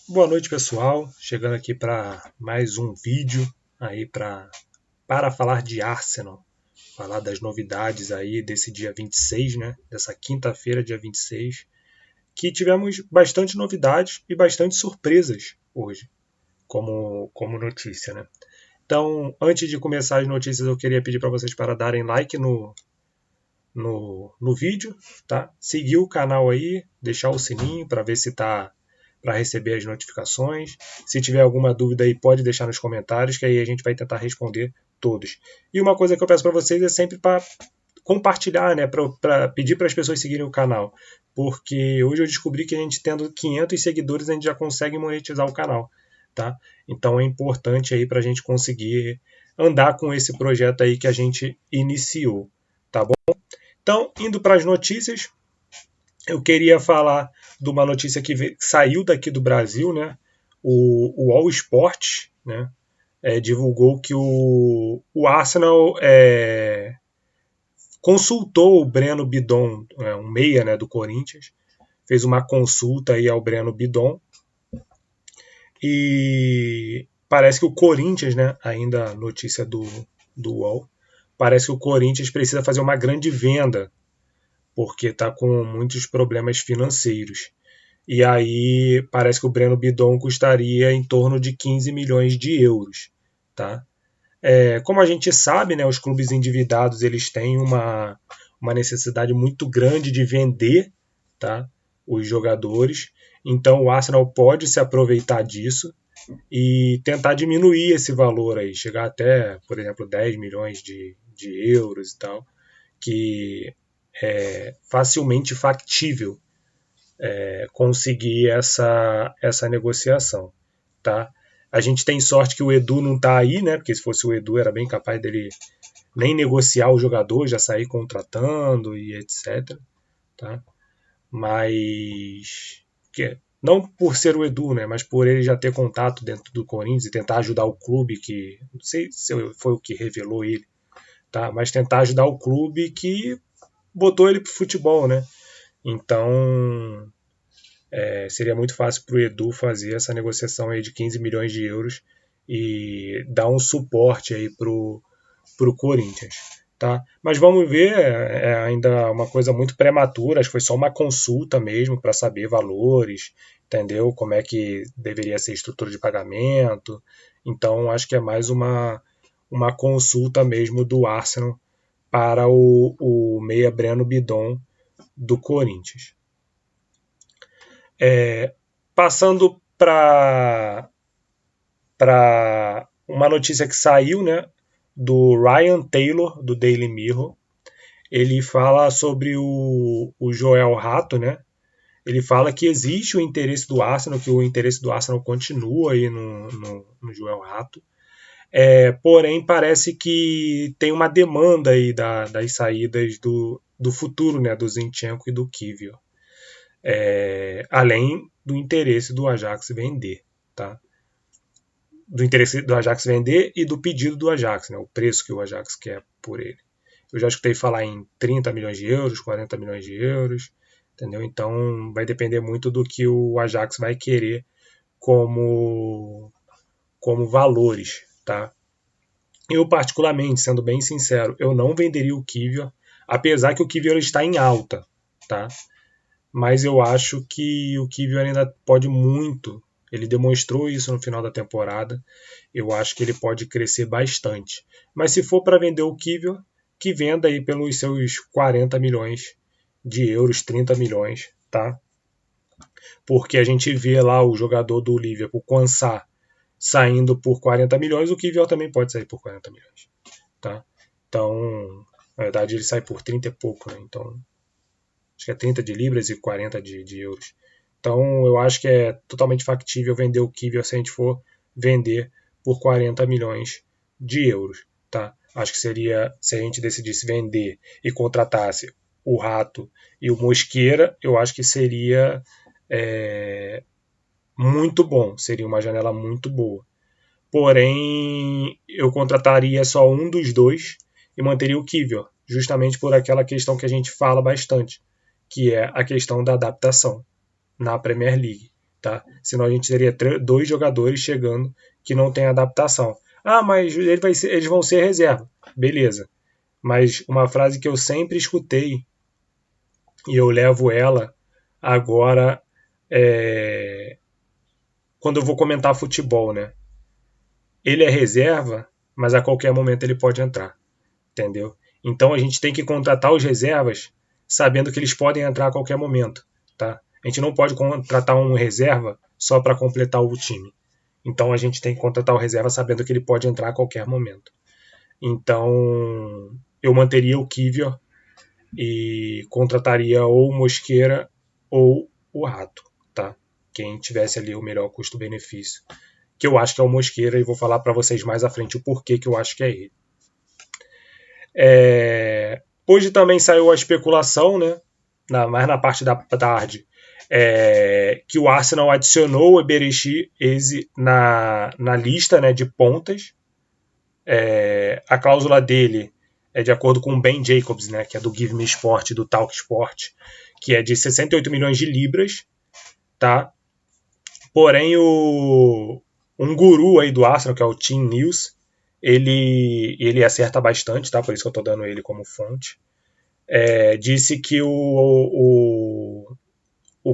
Boa noite, pessoal. Chegando aqui para mais um vídeo aí para falar de Arsenal, falar das novidades aí desse dia 26, né? Dessa quinta-feira, dia 26, que tivemos bastante novidades e bastante surpresas hoje, como notícia, né? Então, antes de começar as notícias, eu queria pedir para vocês para darem like no vídeo, tá? Seguir o canal aí, deixar o sininho para ver se tá para receber as notificações. Se tiver alguma dúvida aí, pode deixar nos comentários, que aí a gente vai tentar responder todos. E uma coisa que eu peço para vocês é sempre para compartilhar, né, para pedir para as pessoas seguirem o canal, porque hoje eu descobri que a gente tendo 500 seguidores a gente já consegue monetizar o canal, tá? Então é importante aí para a gente conseguir andar com esse projeto aí que a gente iniciou, tá bom? Então, indo para as notícias, eu queria falar de uma notícia que saiu daqui do Brasil, né? O All Sport, né? Divulgou que o Arsenal consultou o Breno Bidon, um meia, né, do Corinthians, fez uma consulta aí ao Breno Bidon e parece que o Corinthians, né, ainda notícia do UOL, parece que o Corinthians precisa fazer uma grande venda porque está com muitos problemas financeiros. E aí parece que o Breno Bidon custaria em torno de 15 milhões de euros. Tá? Como a gente sabe, né, os clubes endividados eles têm uma necessidade muito grande de vender, tá, os jogadores. Então o Arsenal pode se aproveitar disso e tentar diminuir esse valor aí, chegar até, por exemplo, 10 milhões de euros e tal, que é facilmente factível conseguir essa negociação, tá? A gente tem sorte que o Edu não está aí, né? Porque se fosse o Edu era bem capaz dele nem negociar o jogador, já sair contratando e etc, tá? Mas não por ser o Edu, né? Mas por ele já ter contato dentro do Corinthians e tentar ajudar o clube que não sei se foi o que revelou ele, tá? Mas tentar ajudar o clube que botou ele pro futebol, né? Então, seria muito fácil para o Edu fazer essa negociação aí de 15 milhões de euros e dar um suporte aí pro Corinthians. Tá? Mas vamos ver, ainda uma coisa muito prematura, acho que foi só uma consulta mesmo para saber valores, entendeu? Como é que deveria ser a estrutura de pagamento. Então acho que é mais uma consulta mesmo do Arsenal para o meia Breno Bidon do Corinthians. Passando para uma notícia que saiu, né, do Ryan Taylor, do Daily Mirror. Ele fala sobre o Joel Rato, né? Ele fala que existe o interesse do Arsenal, que o interesse do Arsenal continua aí no Joel Rato. Porém, parece que tem uma demanda aí das saídas do futuro, né, do Zinchenko e do Kivior. Além do interesse do Ajax vender, tá? Do interesse do Ajax vender e do pedido do Ajax, né? O preço que o Ajax quer por ele. Eu já escutei falar em 30 milhões de euros, 40 milhões de euros, entendeu? Então vai depender muito do que o Ajax vai querer como valores, tá? Eu particularmente, sendo bem sincero, eu não venderia o Kivior, apesar que o Kivior está em alta, tá? Mas eu acho que o Kivior ainda pode muito. Ele demonstrou isso no final da temporada. Eu acho que ele pode crescer bastante. Mas se for para vender o Kivior, que venda aí pelos seus 40 milhões de euros, 30 milhões, tá? Porque a gente vê lá o jogador do Liverpool, Quansah, saindo por 40 milhões, o Kivior também pode sair por 40 milhões, tá? Então, na verdade, ele sai por 30 e pouco, né? Então, acho que é 30 de libras e 40 de euros. Então eu acho que é totalmente factível vender o Kivior se a gente for vender por 40 milhões de euros. Tá? Acho que seria, se a gente decidisse vender e contratasse o Rato e o Mosqueira, eu acho que seria muito bom, seria uma janela muito boa. Porém, eu contrataria só um dos dois e manteria o Kivior, justamente por aquela questão que a gente fala bastante, que é a questão da adaptação na Premier League. tá? Senão a gente teria 2 jogadores chegando que não tem adaptação. Ah, mas eles vão ser reserva. Beleza. Mas uma frase que eu sempre escutei, e eu levo ela agora quando eu vou comentar futebol, né? Ele é reserva, mas a qualquer momento ele pode entrar, entendeu? Então a gente tem que contratar os reservas sabendo que eles podem entrar a qualquer momento, tá? A gente não pode contratar um reserva só para completar o time. Então a gente tem que contratar o reserva sabendo que ele pode entrar a qualquer momento. Então eu manteria o Kivior e contrataria ou o Mosquera ou o Rato, tá? Quem tivesse ali o melhor custo-benefício, que eu acho que é o Mosquera, e vou falar para vocês mais à frente o porquê que eu acho que é ele. Hoje também saiu a especulação, né? Mais na parte da tarde, que o Arsenal adicionou o Eberechi Eze na lista, né, de pontas. A cláusula dele é de acordo com o Ben Jacobs, né, que é do Give Me Sport, do Talk Sport, que é de 68 milhões de libras, tá? Porém, um guru aí do Arsenal, que é o Team News, ele acerta bastante, tá? Por isso que eu tô dando ele como fonte. Disse que o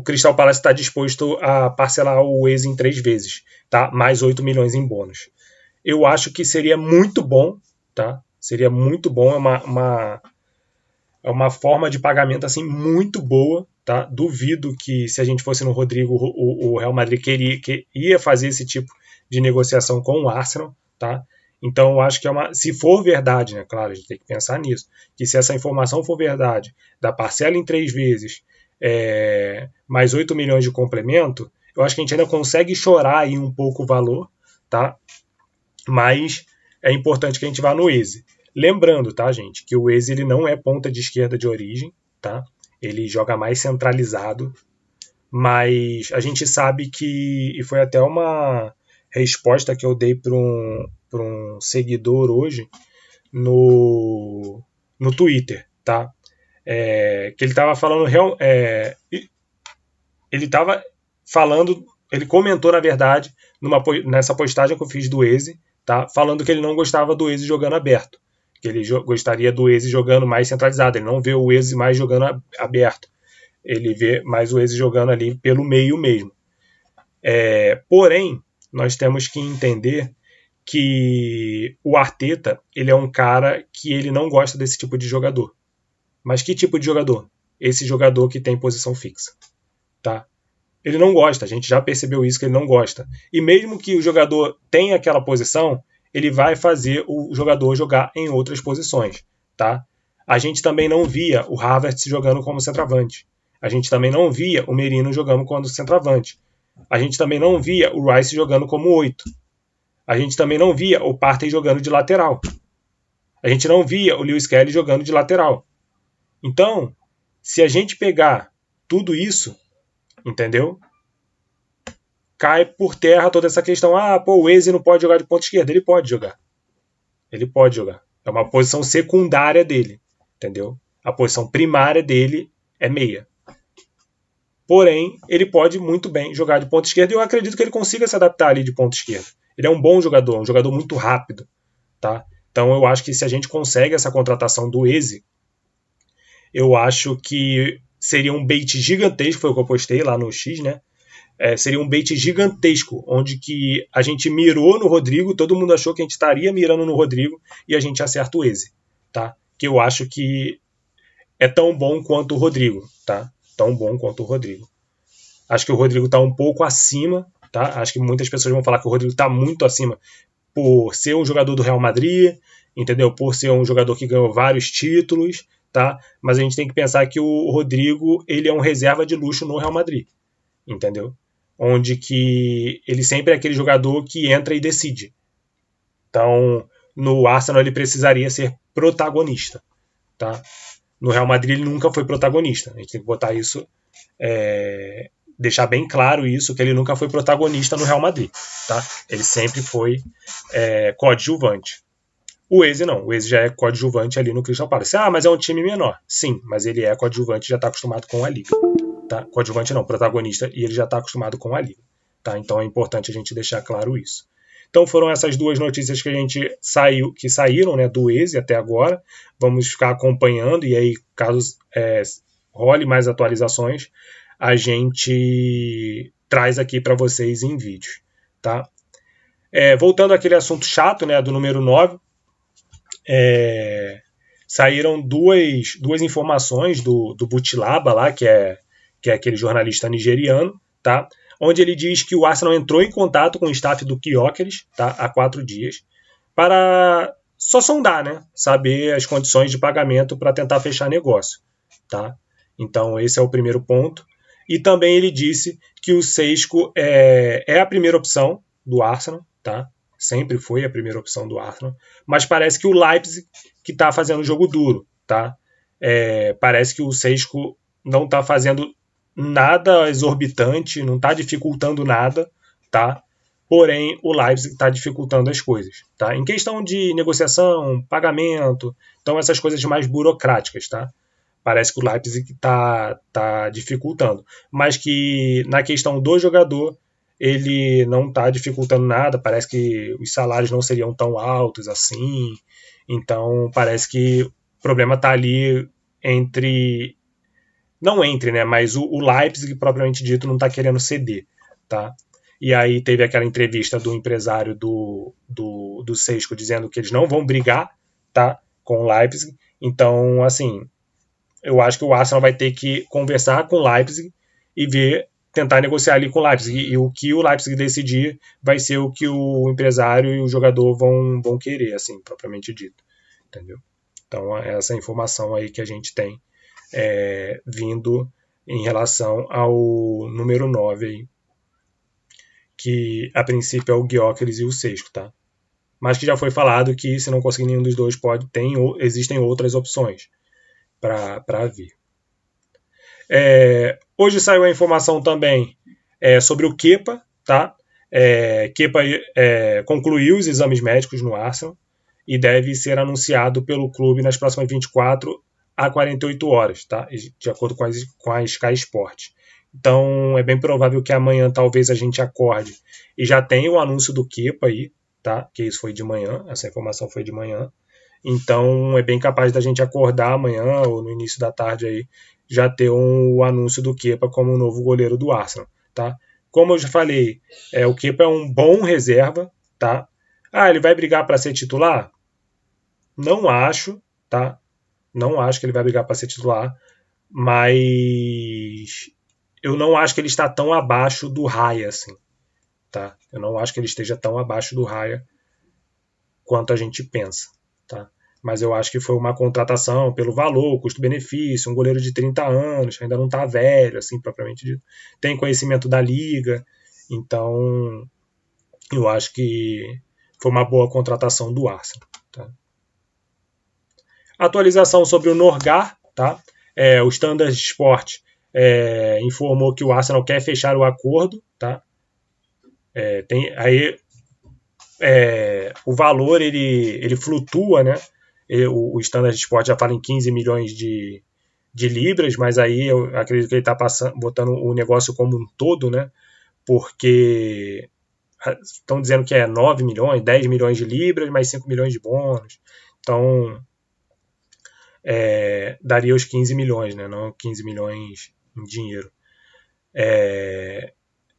Crystal Palace está disposto a parcelar o Eze em 3 vezes, tá? Mais 8 milhões em bônus. Eu acho que seria muito bom, tá? Seria muito bom, é uma forma de pagamento assim muito boa, tá? Duvido que se a gente fosse no Rodrigo, o Real Madrid ia fazer esse tipo de negociação com o Arsenal, tá? Então eu acho que se for verdade, né? Claro, a gente tem que pensar nisso, que se essa informação for verdade, da parcela em 3 vezes, mais 8 milhões de complemento, eu acho que a gente ainda consegue chorar aí um pouco o valor, tá? Mas é importante que a gente vá no Eze. Lembrando, tá, gente, que o Eze ele não é ponta de esquerda de origem, tá? Ele joga mais centralizado, mas a gente sabe que, e foi até uma resposta que eu dei para um seguidor hoje no Twitter, tá? Que ele estava falando ele estava falando, ele comentou na verdade nessa postagem que eu fiz do Eze, tá? Falando que ele não gostava do Eze jogando aberto, que ele gostaria do Eze jogando mais centralizado, ele não vê o Eze mais jogando aberto, ele vê mais o Eze jogando ali pelo meio mesmo. Porém, nós temos que entender que o Arteta, ele é um cara que ele não gosta desse tipo de jogador. Mas que tipo de jogador? Esse jogador que tem posição fixa, tá? Ele não gosta, a gente já percebeu isso, que ele não gosta. E mesmo que o jogador tenha aquela posição, ele vai fazer o jogador jogar em outras posições, tá? A gente também não via o Havertz jogando como centroavante. A gente também não via o Merino jogando como centroavante. A gente também não via o Rice jogando como 8. A gente também não via o Partey jogando de lateral. A gente não via o Lewis Kelly jogando de lateral. Então, se a gente pegar tudo isso, entendeu? Cai por terra toda essa questão. O Eze não pode jogar de ponta esquerda. Ele pode jogar. Ele pode jogar. É uma posição secundária dele, entendeu? A posição primária dele é meia. Porém, ele pode muito bem jogar de ponta esquerda e eu acredito que ele consiga se adaptar ali de ponta esquerda. Ele é um bom jogador, um jogador muito rápido, tá? Então eu acho que se a gente consegue essa contratação do Eze, eu acho que seria um bait gigantesco, foi o que eu postei lá no X, né? Seria um bait gigantesco, onde que a gente mirou no Rodrigo, todo mundo achou que a gente estaria mirando no Rodrigo e a gente acerta o Eze, tá? Que eu acho que é tão bom quanto o Rodrigo, tá? Tão bom quanto o Rodrigo. Acho que o Rodrigo está um pouco acima, tá? Acho que muitas pessoas vão falar que o Rodrigo está muito acima por ser um jogador do Real Madrid, entendeu? Por ser um jogador que ganhou vários títulos, tá? Mas a gente tem que pensar que o Rodrigo, ele é um reserva de luxo no Real Madrid, entendeu? Onde que ele sempre é aquele jogador que entra e decide. Então, no Arsenal ele precisaria ser protagonista, tá? No Real Madrid ele nunca foi protagonista. A gente tem que botar isso, deixar bem claro isso, que ele nunca foi protagonista no Real Madrid, tá? Ele sempre foi coadjuvante. O Eze não, o Eze já é coadjuvante ali no Crystal Palace. Ah, mas é um time menor. Sim, mas ele é coadjuvante e já está acostumado com a liga. Tá? Coadjuvante não, protagonista, e ele já está acostumado com a liga. Tá? Então é importante a gente deixar claro isso. Então foram essas duas notícias que a gente saíram, né, do Eze até agora. Vamos ficar acompanhando e aí, caso role mais atualizações, a gente traz aqui para vocês em vídeo. Tá? Voltando àquele assunto chato, né, do número 9, saíram duas informações do Butilaba lá, que é aquele jornalista nigeriano, tá? Onde ele diz que o Arsenal entrou em contato com o staff do Gyökeres, tá? Há 4 dias, para só sondar, né? Saber as condições de pagamento para tentar fechar negócio, tá? Então esse é o primeiro ponto. E também ele disse que o Šeško é a primeira opção do Arsenal, tá? Sempre foi a primeira opção do Arsenal, mas parece que o Leipzig que está fazendo o jogo duro, tá? Parece que o Šeško não está fazendo nada exorbitante, não está dificultando nada, tá? Porém, o Leipzig está dificultando as coisas, tá? Em questão de negociação, pagamento, então essas coisas mais burocráticas, tá? Parece que o Leipzig está dificultando, mas que na questão do jogador ele não está dificultando nada, parece que os salários não seriam tão altos assim, então parece que o problema está ali né, mas o Leipzig, propriamente dito, não está querendo ceder, tá? E aí teve aquela entrevista do empresário do Šeško dizendo que eles não vão brigar, tá, com o Leipzig, então, assim, eu acho que o Arsenal vai ter que conversar com o Leipzig e tentar negociar ali com o Leipzig. E o que o Leipzig decidir vai ser o que o empresário e o jogador vão querer, assim, propriamente dito. Entendeu? Então, essa informação aí que a gente tem vindo em relação ao número 9 aí, que a princípio é o Gyökeres e o Šeško, tá? Mas que já foi falado que se não conseguir nenhum dos dois, existem outras opções para vir. Hoje saiu a informação também sobre o Kepa, tá? Kepa concluiu os exames médicos no Arsenal e deve ser anunciado pelo clube nas próximas 24 a 48 horas, tá? De acordo com a Sky Sport. Então é bem provável que amanhã talvez a gente acorde e já tenha o anúncio do Kepa aí, tá? Que isso foi de manhã, essa informação foi de manhã. Então é bem capaz da gente acordar amanhã ou no início da tarde aí já ter o anúncio do Kepa como o novo goleiro do Arsenal, tá? Como eu já falei, o Kepa é um bom reserva, tá? Ele vai brigar para ser titular? Não acho, tá? Não acho que ele vai brigar para ser titular, mas eu não acho que ele está tão abaixo do Raya, assim, tá? Eu não acho que ele esteja tão abaixo do Raya quanto a gente pensa, tá? Mas eu acho que foi uma contratação pelo valor, custo-benefício, um goleiro de 30 anos, ainda não está velho, assim, propriamente dito. Tem conhecimento da liga, então eu acho que foi uma boa contratação do Arsenal. Tá? Atualização sobre o Norgard, tá? O Standard Sport informou que o Arsenal quer fechar o acordo, tá? O valor ele flutua, né? O Standard Sport já fala em 15 milhões de libras, mas aí eu acredito que ele está botando o negócio como um todo, né? Porque estão dizendo que é 9 milhões, 10 milhões de libras, mais 5 milhões de bônus. Então, daria os 15 milhões, né? Não 15 milhões em dinheiro.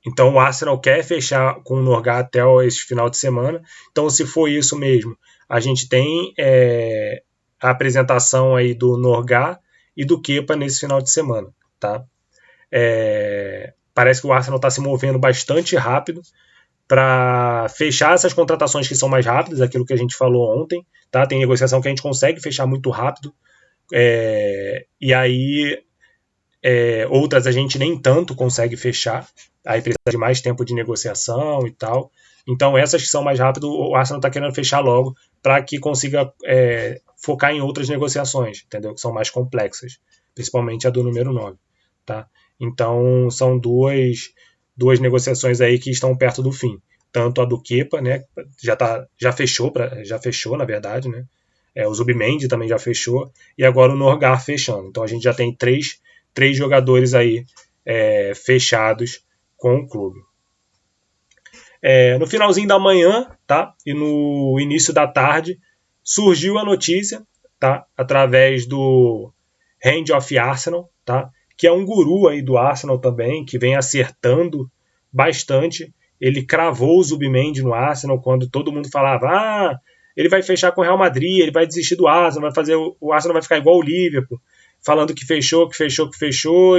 Então o Arsenal quer fechar com o Norgard até esse final de semana. Então, se for isso mesmo, a gente tem a apresentação aí do Norgard e do Kepa nesse final de semana. Tá? Parece que o Arsenal está se movendo bastante rápido para fechar essas contratações que são mais rápidas, aquilo que a gente falou ontem. Tá? Tem negociação que a gente consegue fechar muito rápido. E aí outras a gente nem tanto consegue fechar, aí precisa de mais tempo de negociação e tal. Então essas que são mais rápidas, o Arsenal está querendo fechar logo para que consiga focar em outras negociações, entendeu? Que são mais complexas, principalmente a do número 9. Tá? Então são duas negociações aí que estão perto do fim. tanto a do Kepa, né, já fechou, na verdade, né, o Zubimendi também já fechou, e agora o Norgard fechando. Então a gente já tem três jogadores aí fechados com o clube. No finalzinho da manhã, tá, e no início da tarde, surgiu a notícia, tá, através do Hand of Arsenal, tá, que é um guru aí do Arsenal também, que vem acertando bastante. Ele cravou o Zubimendi no Arsenal quando todo mundo falava: ele vai fechar com o Real Madrid, ele vai desistir do Arsenal, o Arsenal vai ficar igual o Liverpool, falando que fechou,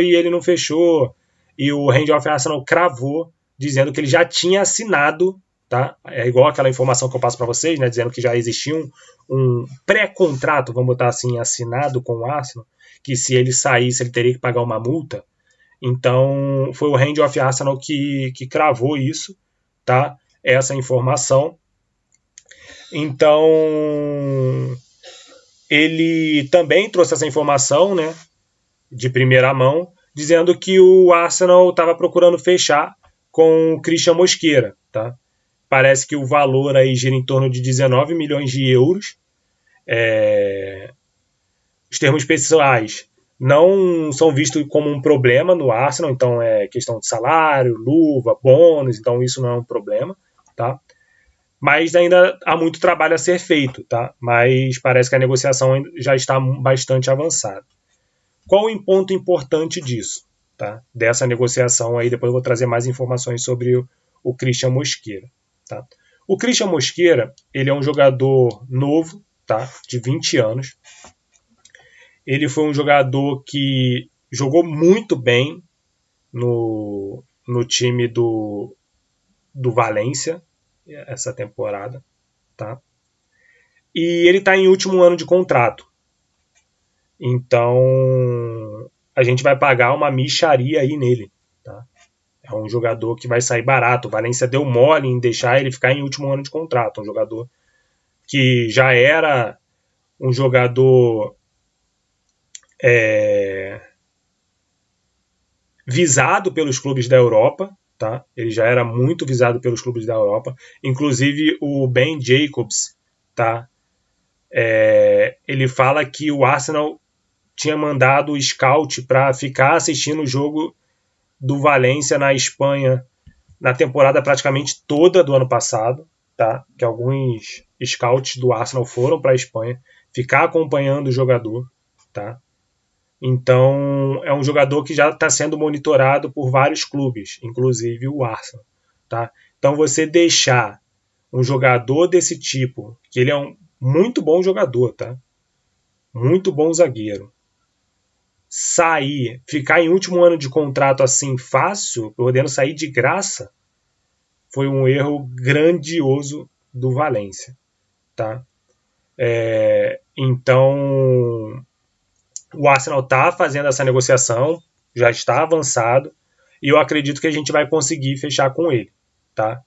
e ele não fechou. E o Hand of Arsenal cravou, dizendo que ele já tinha assinado, tá? É igual aquela informação que eu passo para vocês, né, dizendo que já existia um pré-contrato, vamos botar assim, assinado com o Arsenal, que se ele saísse ele teria que pagar uma multa. Então foi o Hand of Arsenal que cravou isso, tá? Essa informação. Então ele também trouxe essa informação, né, de primeira mão, dizendo que o Arsenal estava procurando fechar com o Christian Mosquera, tá? Parece que o valor aí gira em torno de 19 milhões de euros. Os termos pessoais não são vistos como um problema no Arsenal, então é questão de salário, luva, bônus, então isso não é um problema, tá? Mas ainda há muito trabalho a ser feito, tá? Mas parece que a negociação já está bastante avançada. Qual o ponto importante disso, tá? Dessa negociação aí, depois eu vou trazer mais informações sobre o Christian Mosquera, tá? O Christian Mosquera, ele é um jogador novo, tá? De 20 anos. Ele foi um jogador que jogou muito bem no time do Valência essa temporada, tá? E ele está em último ano de contrato. Então a gente vai pagar uma mixaria aí nele, tá? É um jogador que vai sair barato. O Valência deu mole em deixar ele ficar em último ano de contrato. Um jogador que já era um jogador visado pelos clubes da Europa, tá? Ele já era muito visado pelos clubes da Europa. Inclusive o Ben Jacobs, tá? Ele fala que o Arsenal tinha mandado o scout para ficar assistindo o jogo do Valência na Espanha na temporada praticamente toda do ano passado, tá? Que alguns scouts do Arsenal foram para a Espanha ficar acompanhando o jogador, tá? Então é um jogador que já está sendo monitorado por vários clubes, inclusive o Arsenal, tá? Então você deixar um jogador desse tipo, que ele é um muito bom jogador, tá? Muito bom zagueiro, sair, ficar em último ano de contrato assim fácil, podendo sair de graça, foi um erro grandioso do Valência, tá? Então o Arsenal está fazendo essa negociação, já está avançado, e eu acredito que a gente vai conseguir fechar com ele, tá?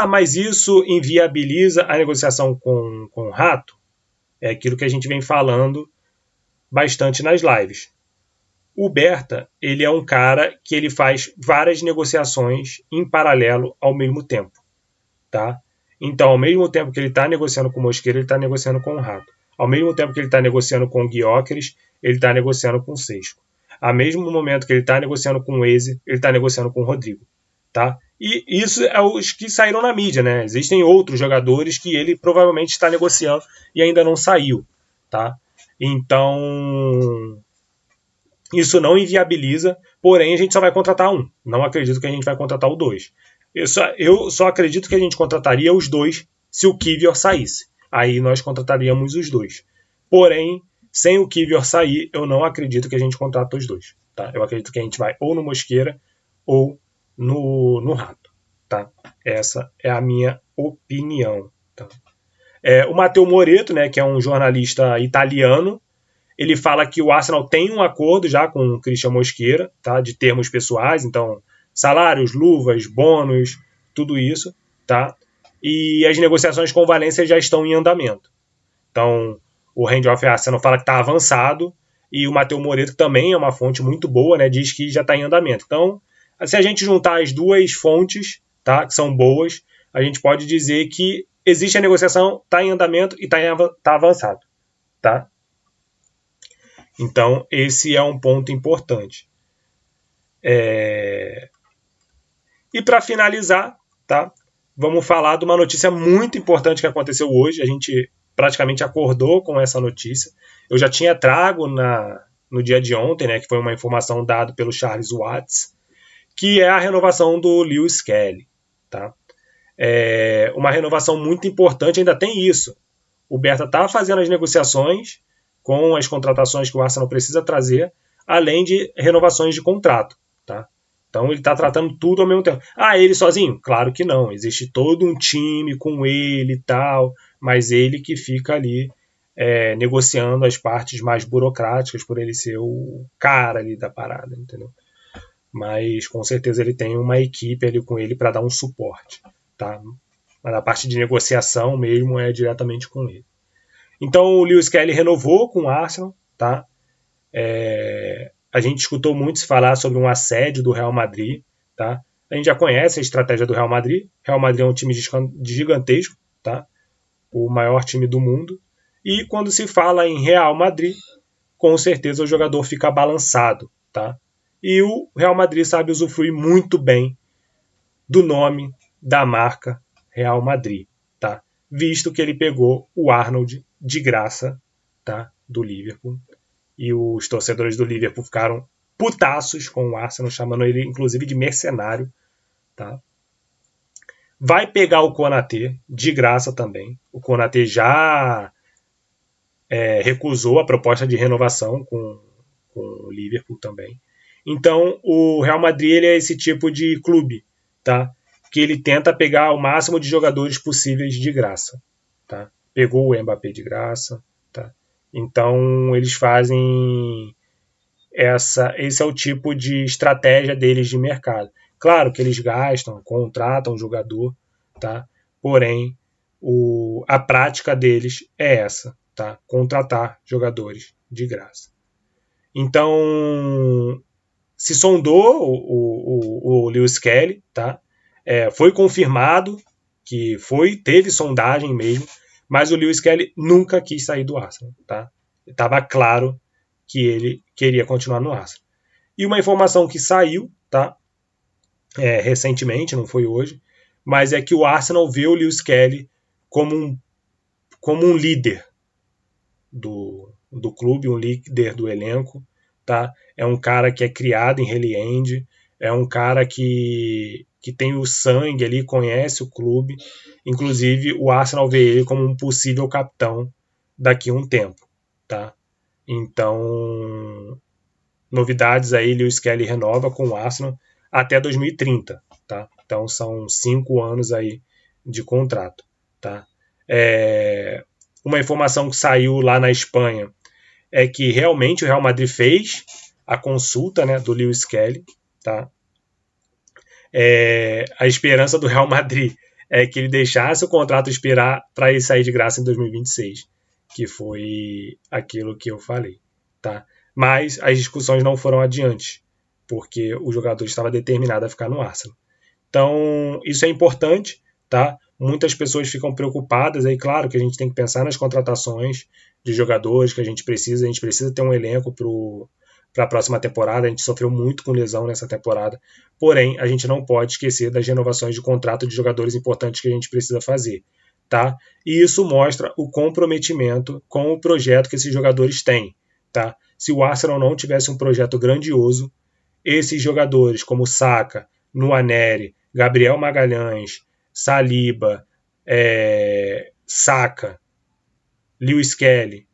Mas isso inviabiliza a negociação com o Rato? É aquilo que a gente vem falando bastante nas lives. O Berta, ele é um cara que ele faz várias negociações em paralelo ao mesmo tempo, tá? Então, ao mesmo tempo que ele está negociando com o Mosquera, ele está negociando com o Rato. Ao mesmo tempo que ele está negociando com o Gyökeres, ele está negociando com o Sesco. Ao mesmo momento que ele está negociando com o Eze, ele está negociando com o Rodrigo, tá? E isso é os que saíram na mídia, né? Existem outros jogadores que ele provavelmente está negociando e ainda não saiu, tá? Então isso não inviabiliza, porém a gente só vai contratar um. Não acredito que a gente vai contratar o 2. Eu só acredito que a gente contrataria os 2 se o Kivior saísse. Aí nós contrataríamos os 2. Porém, sem o Kivior sair, eu não acredito que a gente contrata os 2. Tá? Eu acredito que a gente vai ou no Mosquera ou no Rato. Tá? Essa é a minha opinião. Tá? O Matteo Moretto, né, que é um jornalista italiano, ele fala que o Arsenal tem um acordo já com o Christian Mosquera, tá, de termos pessoais, então salários, luvas, bônus, tudo isso, tá? E as negociações com o Valência já estão em andamento. Então, o Hand of Arsenal fala que está avançado e o Matteo Moretto também é uma fonte muito boa, né, diz que já está em andamento. Então, se a gente juntar as duas fontes, tá, que são boas, a gente pode dizer que existe a negociação, está em andamento e tá avançado. Tá? Então, esse é um ponto importante. E para finalizar, tá? Vamos falar de uma notícia muito importante que aconteceu hoje. A gente praticamente acordou com essa notícia. Eu já tinha trago no dia de ontem, né, que foi uma informação dada pelo Charles Watts, que é a renovação do Lewis Kelly. Tá? É uma renovação muito importante, ainda tem isso. O Berta está fazendo as negociações com as contratações que o Arsenal precisa trazer, além de renovações de contrato. Tá? Então ele está tratando tudo ao mesmo tempo. Ah, ele sozinho? Claro que não. Existe todo um time com ele e tal, mas ele que fica ali negociando as partes mais burocráticas por ele ser o cara ali da parada, entendeu? Mas com certeza ele tem uma equipe ali com ele para dar um suporte, tá? Mas a parte de negociação mesmo é diretamente com ele. Então o Lewis Kelly renovou com o Arsenal, tá? A gente escutou muito se falar sobre um assédio do Real Madrid, tá? A gente já conhece a estratégia do Real Madrid. O Real Madrid é um time gigantesco, tá? O maior time do mundo. E quando se fala em Real Madrid, com certeza o jogador fica balançado, tá? E o Real Madrid sabe usufruir muito bem do nome da marca Real Madrid, tá? Visto que ele pegou o Arnold de graça, tá? Do Liverpool. E os torcedores do Liverpool ficaram putaços com o Arsenal, chamando ele inclusive de mercenário, tá? Vai pegar o Konaté de graça também. O Konaté já recusou a proposta de renovação com o Liverpool também. Então, o Real Madrid ele é esse tipo de clube, tá? Que ele tenta pegar o máximo de jogadores possíveis de graça, tá? Pegou o Mbappé de graça, tá? Então, eles fazem esse é o tipo de estratégia deles de mercado. Claro que eles gastam, contratam um jogador, tá? Porém, a prática deles é essa, tá? Contratar jogadores de graça. Então, se sondou o Lewis Kelly, tá? Foi confirmado que teve sondagem mesmo, mas o Lewis Kelly nunca quis sair do Arsenal, tá? Estava claro que ele queria continuar no Arsenal. E uma informação que saiu, tá? Recentemente, não foi hoje, mas é que o Arsenal vê o Lewis Kelly como um líder do clube, um líder do elenco, tá? É um cara que é criado em Holy End, é um cara que tem o sangue ali, conhece o clube. Inclusive, o Arsenal vê ele como um possível capitão daqui a um tempo, tá? Então, novidades aí, Lewis Kelly renova com o Arsenal até 2030, tá? Então, são 5 anos aí de contrato, tá? Uma informação que saiu lá na Espanha é que realmente o Real Madrid fez a consulta, né, do Lewis Kelly, tá? A esperança do Real Madrid é que ele deixasse o contrato expirar para ele sair de graça em 2026, que foi aquilo que eu falei, tá? Mas as discussões não foram adiante, porque o jogador estava determinado a ficar no Arsenal. Então, isso é importante, tá? Muitas pessoas ficam preocupadas, aí claro que a gente tem que pensar nas contratações de jogadores que a gente precisa ter um elenco para a próxima temporada, a gente sofreu muito com lesão nessa temporada, porém, a gente não pode esquecer das renovações de contrato de jogadores importantes que a gente precisa fazer, tá? E isso mostra o comprometimento com o projeto que esses jogadores têm, tá? Se o Arsenal não tivesse um projeto grandioso, esses jogadores como Saka, Nwaneri, Gabriel Magalhães, Saliba, Saka, Lewis Kelly,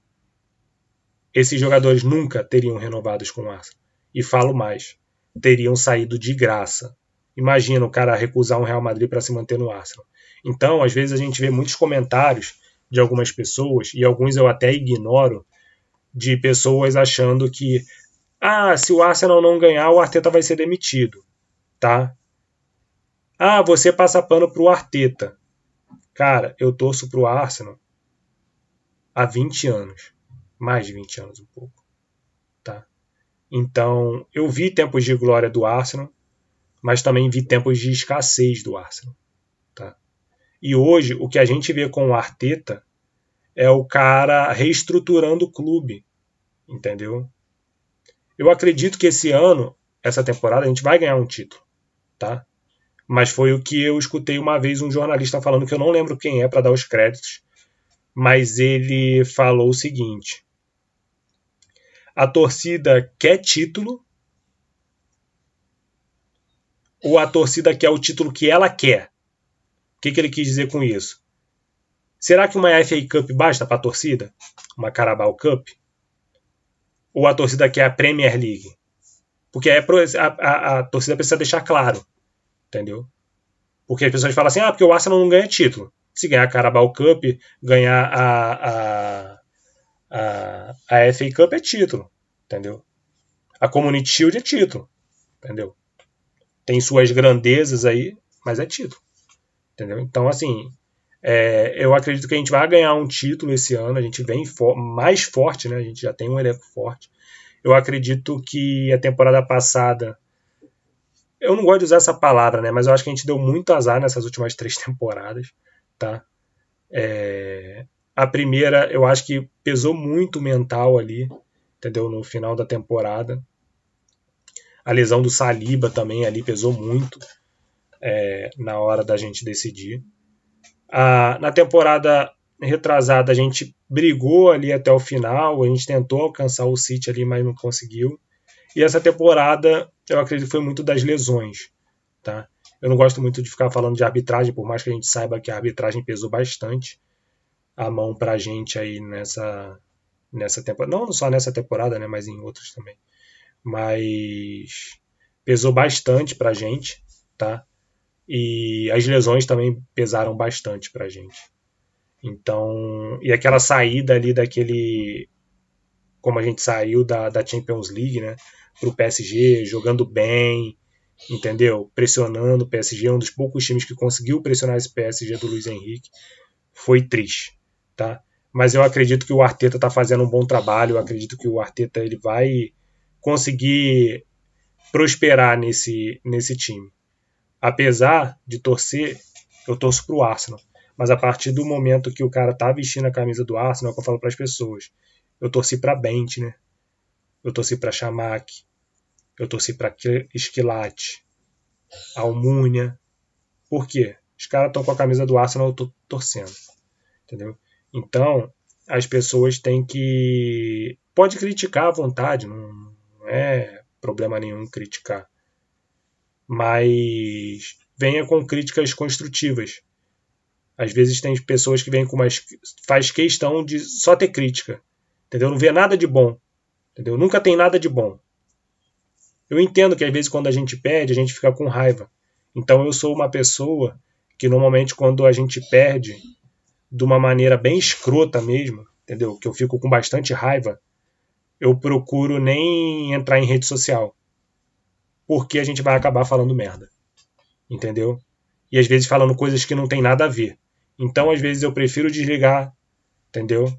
esses jogadores nunca teriam renovados com o Arsenal. E falo mais, teriam saído de graça. Imagina o cara recusar um Real Madrid para se manter no Arsenal. Então, às vezes a gente vê muitos comentários de algumas pessoas, e alguns eu até ignoro, de pessoas achando que se o Arsenal não ganhar, o Arteta vai ser demitido, tá? Você passa pano pro Arteta. Cara, eu torço pro Arsenal há 20 anos. Mais de 20 anos um pouco. Tá? Então, eu vi tempos de glória do Arsenal, mas também vi tempos de escassez do Arsenal. Tá? E hoje, o que a gente vê com o Arteta é o cara reestruturando o clube, entendeu? Eu acredito que esse ano, essa temporada, a gente vai ganhar um título, tá? Mas foi o que eu escutei uma vez um jornalista falando, que eu não lembro quem é para dar os créditos, mas ele falou o seguinte: a torcida quer título ou a torcida quer o título que ela quer? O que ele quis dizer com isso? Será que uma FA Cup basta para a torcida? Uma Carabao Cup? Ou a torcida quer a Premier League? Porque a torcida precisa deixar claro, entendeu? Porque as pessoas falam assim, porque o Arsenal não ganha título. Se ganhar a Carabao Cup, ganhar a FA Cup é título, entendeu? A Community Shield é título, entendeu? Tem suas grandezas aí, mas é título, entendeu? Então, assim, eu acredito que a gente vai ganhar um título esse ano, a gente vem mais forte, né? A gente já tem um elenco forte. Eu acredito que a temporada passada, eu não gosto de usar essa palavra, né? Mas eu acho que a gente deu muito azar nessas últimas 3 temporadas, tá? A primeira, eu acho que pesou muito o mental ali, entendeu? No final da temporada. A lesão do Saliba também ali pesou muito na hora da gente decidir. Na temporada retrasada, a gente brigou ali até o final, a gente tentou alcançar o City ali, mas não conseguiu. E essa temporada, eu acredito que foi muito das lesões, tá? Eu não gosto muito de ficar falando de arbitragem, por mais que a gente saiba que a arbitragem pesou bastante a mão pra gente aí nessa temporada. Não só nessa temporada, né, mas em outras também. Mas pesou bastante pra gente, tá? E as lesões também pesaram bastante pra gente. Então, e aquela saída ali daquele, como a gente saiu da Champions League, né, pro PSG, jogando bem, entendeu? Pressionando o PSG, um dos poucos times que conseguiu pressionar esse PSG do Luiz Henrique, foi triste, tá? Mas eu acredito que o Arteta está fazendo um bom trabalho, eu acredito que o Arteta ele vai conseguir prosperar nesse time. Apesar de torcer, eu torço pro Arsenal, mas a partir do momento que o cara tá vestindo a camisa do Arsenal, é o que eu falo para as pessoas. Eu torci para Bent, né? Eu torci para Chamac, eu torci para Esquilate, Almunia. Por quê? Os caras estão com a camisa do Arsenal, eu tô torcendo, entendeu? Então, as pessoas têm que... Pode criticar à vontade, não é problema nenhum criticar. Mas venha com críticas construtivas. Às vezes tem pessoas que vêm com umas... faz questão de só ter crítica, entendeu? Não vê nada de bom, entendeu? Nunca tem nada de bom. Eu entendo que às vezes quando a gente perde, a gente fica com raiva. Então eu sou uma pessoa que normalmente quando a gente perde de uma maneira bem escrota mesmo, entendeu? Que eu fico com bastante raiva, eu procuro nem entrar em rede social. Porque a gente vai acabar falando merda. Entendeu? E às vezes falando coisas que não tem nada a ver. Então, às vezes, eu prefiro desligar, entendeu?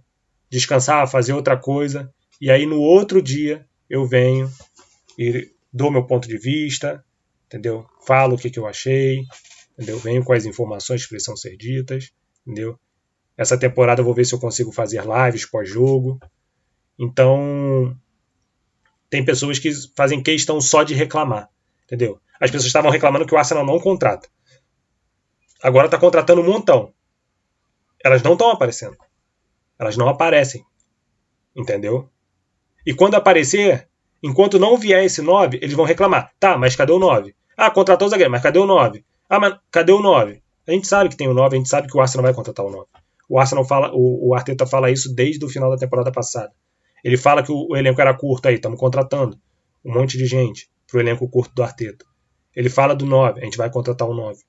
Descansar, fazer outra coisa. E aí, no outro dia, eu venho e dou meu ponto de vista, entendeu? Falo o que eu achei, entendeu? Venho com as informações que precisam ser ditas, entendeu? Essa temporada eu vou ver se eu consigo fazer lives pós-jogo. Então, tem pessoas que fazem questão só de reclamar, entendeu? As pessoas estavam reclamando que o Arsenal não contrata. Agora está contratando um montão. Elas não estão aparecendo. Elas não aparecem, entendeu? E quando aparecer, enquanto não vier esse 9, eles vão reclamar. Tá, mas cadê o 9? Contratou o zagueiro, mas cadê o 9? Mas cadê o 9? A gente sabe que tem o 9, a gente sabe que o Arsenal vai contratar o 9. O Arsenal fala, o Arteta fala isso desde o final da temporada passada. Ele fala que o elenco era curto aí, estamos contratando um monte de gente pro elenco curto do Arteta. Ele fala do 9, a gente vai contratar o 9.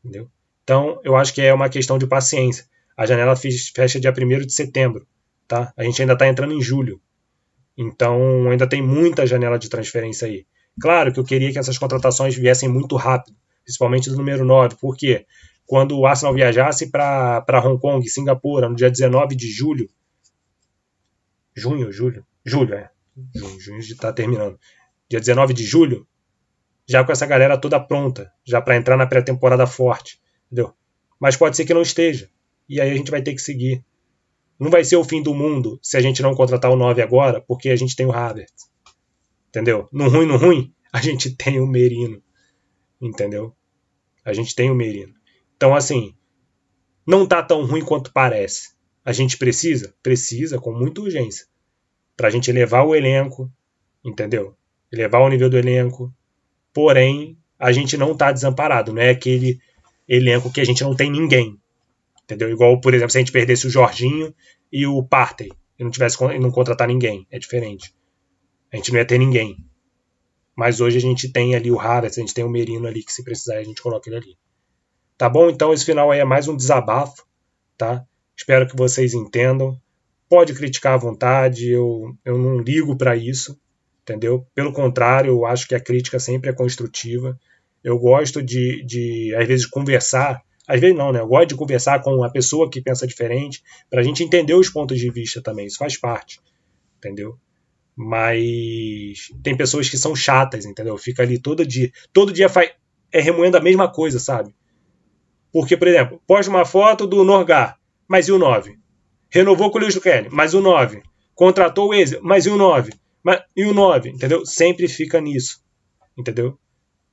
Entendeu? Então, eu acho que é uma questão de paciência. A janela fecha dia 1º de setembro. Tá? A gente ainda está entrando em julho. Então, ainda tem muita janela de transferência aí. Claro que eu queria que essas contratações viessem muito rápido, principalmente do número 9. Por quê? Quando o Arsenal viajasse para Hong Kong, Singapura, no dia 19 de julho. Junho está terminando. Dia 19 de julho, já com essa galera toda pronta, já para entrar na pré-temporada forte. Entendeu? Mas pode ser que não esteja. E aí a gente vai ter que seguir. Não vai ser o fim do mundo se a gente não contratar o 9 agora, porque a gente tem o Havertz. Entendeu? No ruim, a gente tem o Merino. Entendeu? A gente tem o Merino. Então, assim, não tá tão ruim quanto parece. A gente precisa? Precisa, com muita urgência. Pra gente elevar o elenco, entendeu? Elevar o nível do elenco. Porém, a gente não tá desamparado. Não é aquele elenco que a gente não tem ninguém. Entendeu? Igual, por exemplo, se a gente perdesse o Jorginho e o Partey e não contratar ninguém. É diferente. A gente não ia ter ninguém. Mas hoje a gente tem ali o Havertz, a gente tem o Merino ali, que se precisar a gente coloca ele ali. Tá bom? Então esse final aí é mais um desabafo, tá? Espero que vocês entendam. Pode criticar à vontade, eu não ligo para isso, entendeu? Pelo contrário, eu acho que a crítica sempre é construtiva. Eu gosto às vezes, conversar. Às vezes não, né? Eu gosto de conversar com uma pessoa que pensa diferente, pra gente entender os pontos de vista também. Isso faz parte, entendeu? Mas tem pessoas que são chatas, entendeu? Fica ali todo dia. Todo dia remoendo a mesma coisa, sabe? Porque, por exemplo, posta uma foto do Norgar, mas e o 9? Renovou com o Lewis Kelly, mas o 9. Contratou o Eze, mas e o 9? E o 9, entendeu? Sempre fica nisso, entendeu?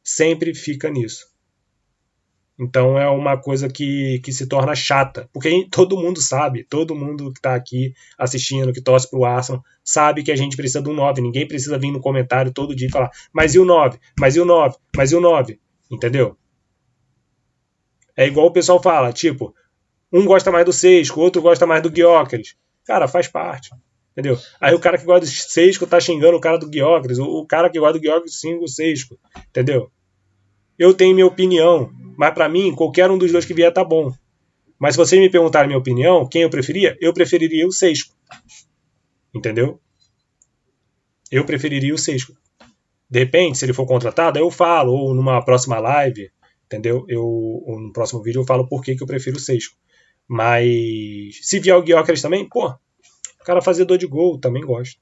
Sempre fica nisso. Então é uma coisa que se torna chata, porque todo mundo sabe, todo mundo que está aqui assistindo, que torce para o Arsenal, sabe que a gente precisa de um 9. Ninguém precisa vir no comentário todo dia e falar, mas e o 9? Mas e o 9? Mas e o 9? Entendeu? É igual o pessoal fala, tipo, um gosta mais do Seixo, o outro gosta mais do Gyökeres. Cara, faz parte. Entendeu? Aí o cara que gosta do Seixo tá xingando o cara do Gyökeres, o cara que gosta do Gyökeres xinga o Seixo. Entendeu? Eu tenho minha opinião, mas para mim, qualquer um dos dois que vier tá bom. Mas se vocês me perguntarem minha opinião, quem eu preferia? Eu preferiria o Seixo. Entendeu? Eu preferiria o Seixo. De repente, se ele for contratado, eu falo, ou numa próxima live, entendeu? Ou no próximo vídeo eu falo por que eu prefiro o Seixo. Mas se vier o Gyökeres também, pô, o cara fazedor de gol, também gosto.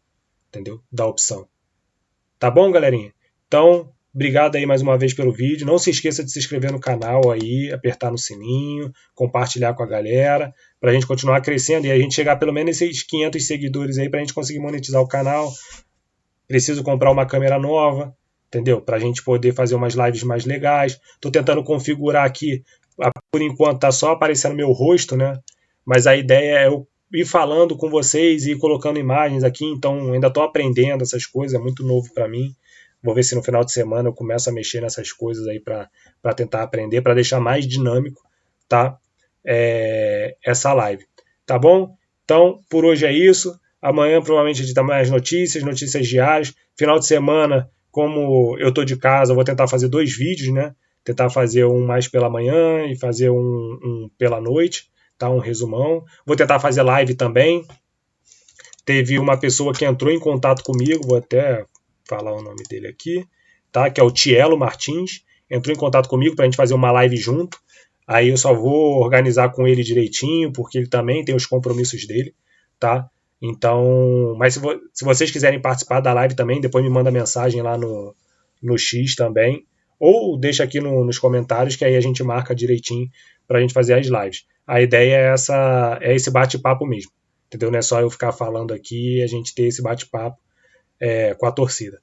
Entendeu? Da opção. Tá bom, galerinha? Então, obrigado aí mais uma vez pelo vídeo. Não se esqueça de se inscrever no canal aí, apertar no sininho, compartilhar com a galera, pra gente continuar crescendo e a gente chegar pelo menos esses 500 seguidores aí pra gente conseguir monetizar o canal. Preciso comprar uma câmera nova, entendeu? Pra gente poder fazer umas lives mais legais. Tô tentando configurar aqui, por enquanto tá só aparecendo meu rosto, né? Mas a ideia é eu ir falando com vocês e ir colocando imagens aqui, então ainda tô aprendendo essas coisas, é muito novo para mim. Vou ver se no final de semana eu começo a mexer nessas coisas aí para tentar aprender, para deixar mais dinâmico, tá? Essa live, tá bom? Então, por hoje é isso. Amanhã provavelmente a gente dá mais notícias diárias. Final de semana, como eu tô de casa, eu vou tentar fazer 2 vídeos, né? Tentar fazer um mais pela manhã e fazer um pela noite, tá? Um resumão. Vou tentar fazer live também. Teve uma pessoa que entrou em contato comigo, vou até falar o nome dele aqui, tá? Que é o Tielo Martins. Entrou em contato comigo para a gente fazer uma live junto. Aí eu só vou organizar com ele direitinho, porque ele também tem os compromissos dele, tá? Então, mas se vocês quiserem participar da live também, depois me manda mensagem lá no X também, ou deixa aqui nos comentários que aí a gente marca direitinho para a gente fazer as lives. A ideia é esse bate-papo mesmo, entendeu? Não é só eu ficar falando aqui e a gente ter esse bate-papo com a torcida.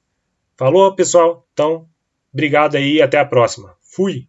Falou, pessoal? Então, obrigado aí e até a próxima. Fui!